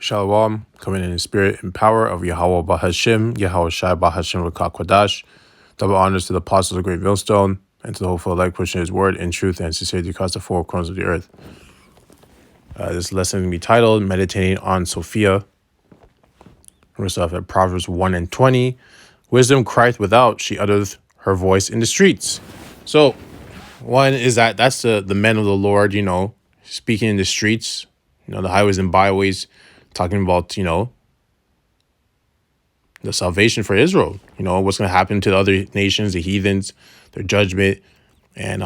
Shalom, coming in the spirit and power of Yahweh Bahashim, Yahweh Shai Bahashim Rakak Kwadash. Double honors to the apostles of the great millstone and to the hopeful elect pushing his word in truth and sincerity across the four corners of the earth. This lesson will be titled Meditating on Sophia. We're off at Proverbs 1 and 20. Wisdom crieth without, she uttereth her voice in the streets. So, one is that's the men of the Lord, speaking in the streets, the highways and byways, talking about, the salvation for Israel, what's going to happen to the other nations, the heathens, their judgment, and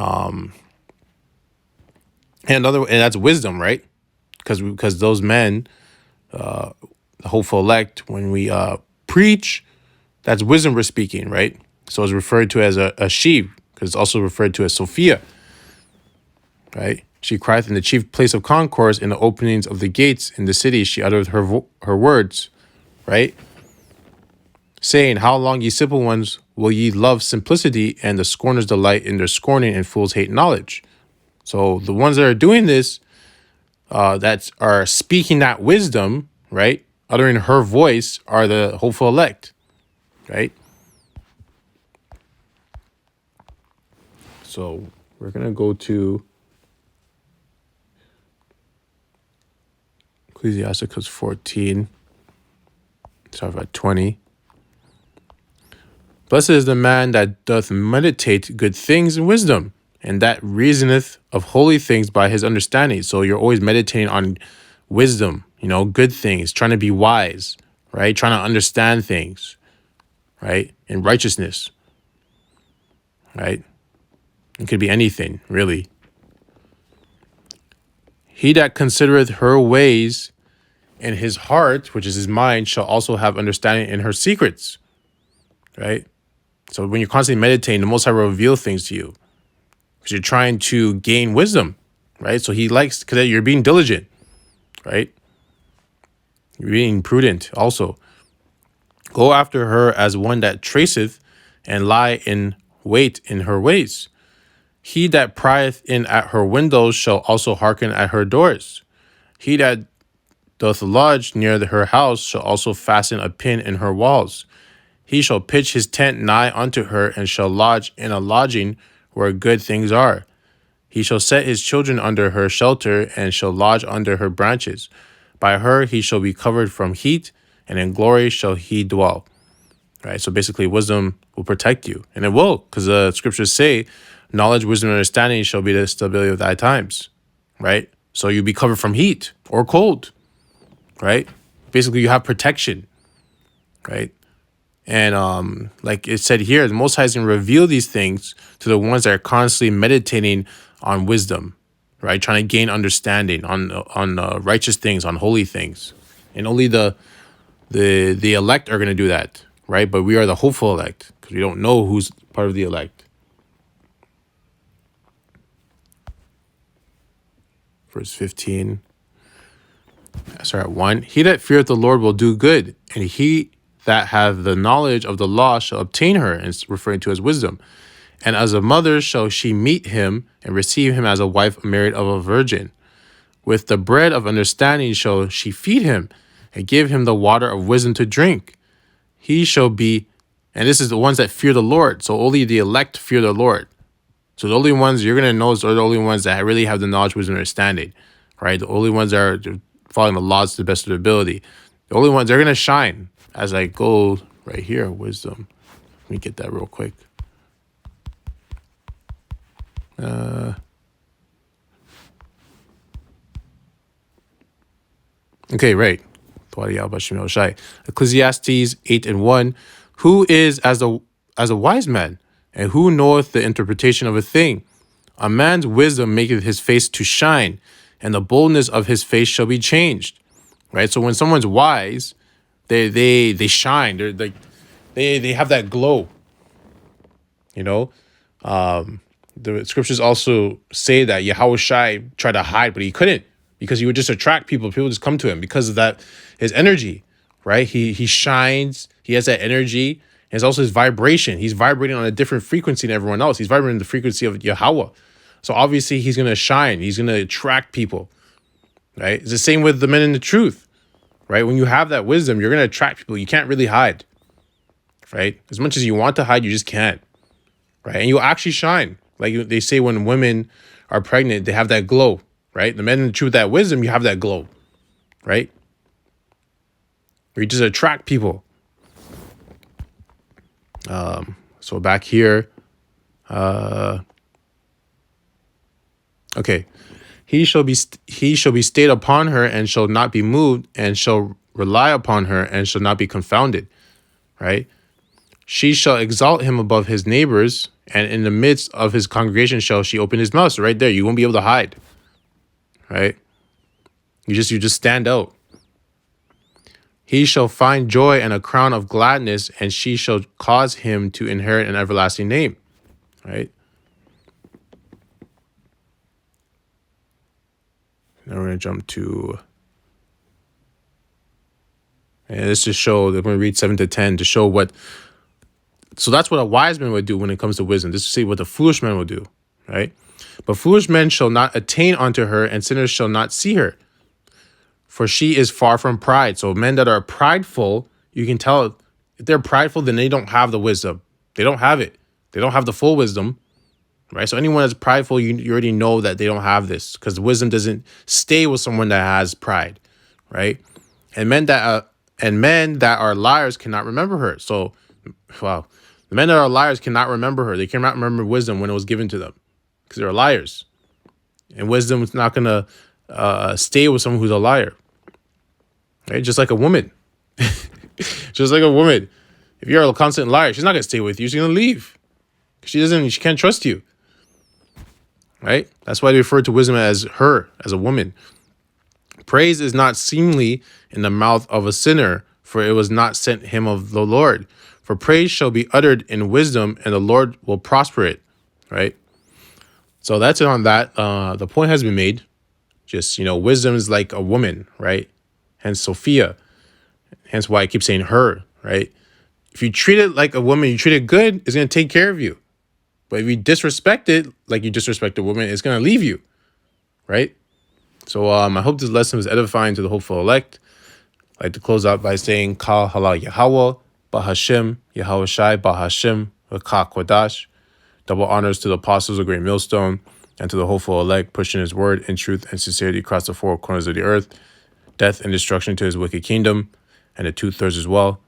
that's wisdom, right? Because those men, the hopeful elect, when we preach, that's wisdom we're speaking, right? So it's referred to as a she, because it's also referred to as Sophia, right? She crieth in the chief place of concourse, in the openings of the gates in the city. She uttered her words, right? Saying, how long, ye simple ones, will ye love simplicity, and the scorners delight in their scorning, and fools hate knowledge. So the ones that are doing this, that are speaking that wisdom, right, uttering her voice, are the hopeful elect, right? So we're going to go to Ecclesiasticus 14, start at 20. Blessed is the man that doth meditate good things in wisdom, and that reasoneth of holy things by his understanding. So you're always meditating on wisdom, good things, trying to be wise, right? Trying to understand things, right? In righteousness, right? It could be anything, really. He that considereth her ways in his heart, which is his mind, shall also have understanding in her secrets, right? So when you're constantly meditating, the Most High will reveal things to you because you're trying to gain wisdom, right? So he likes, because you're being diligent, right? You're being prudent also. Go after her as one that traceth, and lie in wait in her ways. He that prieth in at her windows shall also hearken at her doors. He that doth lodge near her house shall also fasten a pin in her walls. He shall pitch his tent nigh unto her, and shall lodge in a lodging where good things are. He shall set his children under her shelter, and shall lodge under her branches. By her he shall be covered from heat, and in glory shall he dwell. Right? So basically, wisdom will protect you. And it will, because the scriptures say, knowledge, wisdom, and understanding shall be the stability of thy times. Right? So you'll be covered from heat or cold. Right? Basically, you have protection. Right? And like it said here, the Most High is going to reveal these things to the ones that are constantly meditating on wisdom, right? Trying to gain understanding on righteous things, on holy things. And only the elect are going to do that, right? But we are the hopeful elect because we don't know who's part of the elect. Verse 15. Start at 1. He that feareth the Lord will do good, and he that hath the knowledge of the law shall obtain her, and it's referring to as wisdom. And as a mother shall she meet him, and receive him as a wife married of a virgin. With the bread of understanding shall she feed him, and give him the water of wisdom to drink. He shall be, and this is the ones that fear the Lord, so only the elect fear the Lord. So the only ones you're going to know are the only ones that really have the knowledge, wisdom, and understanding, right? The only ones that are following the laws to the best of their ability. The only ones, they're going to shine. As I go right here, wisdom. Let me get that real quick. Okay, right. Ecclesiastes 8 and 1. Who is as a wise man, and who knoweth the interpretation of a thing? A man's wisdom maketh his face to shine, and the boldness of his face shall be changed. Right? So when someone's wise, they shine. They're like they have that glow. The scriptures also say that Yahweh Shai tried to hide, but he couldn't, because he would just attract people. People just come to him because of that, his energy, right? He shines. He has that energy. And it's also his vibration. He's vibrating on a different frequency than everyone else. He's vibrating the frequency of Yahweh. So obviously he's going to shine. He's going to attract people, right? It's the same with the men in the truth, right? When you have that wisdom, you're going to attract people. You can't really hide, right? As much as you want to hide, you just can't, right? And you'll actually shine. Like they say when women are pregnant, they have that glow, right? The men that choose that wisdom, you have that glow, right? You just attract people. So back here, okay. He shall be stayed upon her and shall not be moved, and shall rely upon her and shall not be confounded, right? She shall exalt him above his neighbors, and in the midst of his congregation shall she open his mouth. So right there, you won't be able to hide, right? You just stand out. He shall find joy and a crown of gladness, and she shall cause him to inherit an everlasting name, right? Now we're going to jump to, and this to show, that we're going to read 7 to 10 to show what, so that's what a wise man would do when it comes to wisdom. This is to say what the foolish man will do, right? But foolish men shall not attain unto her, and sinners shall not see her. For she is far from pride. So men that are prideful, you can tell if they're prideful, then they don't have the wisdom. They don't have it. They don't have the full wisdom, right? So anyone that's prideful, you already know that they don't have this, because the wisdom doesn't stay with someone that has pride, right? And men that are liars cannot remember her. So, wow, the men that are liars cannot remember her. They cannot remember wisdom when it was given to them, because they're liars, and wisdom is not gonna stay with someone who's a liar. Right? Just like a woman. Just like a woman. If you're a constant liar, she's not going to stay with you. She's going to leave. She can't trust you. Right? That's why they refer to wisdom as her, as a woman. Praise is not seemly in the mouth of a sinner, for it was not sent him of the Lord. For praise shall be uttered in wisdom, and the Lord will prosper it. Right? So that's it on that. The point has been made. Just, wisdom is like a woman, right? Hence Sophia. Hence why I keep saying her, right? If you treat it like a woman, you treat it good, it's going to take care of you. But if you disrespect it like you disrespect a woman, it's going to leave you, right? So I hope this lesson was edifying to the hopeful elect. I'd like to close out by saying, Kal Halal Yahweh, Bahashim, Yahweh Shai, Bahashim, Ka Kodash. Double honors to the apostles of Great Millstone and to the hopeful elect, pushing his word in truth and sincerity across the four corners of the earth. Death and destruction to his wicked kingdom, and the 2/3 as well.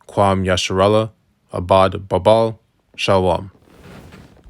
Kwam Yasharallah, Abad Babal, Shalom.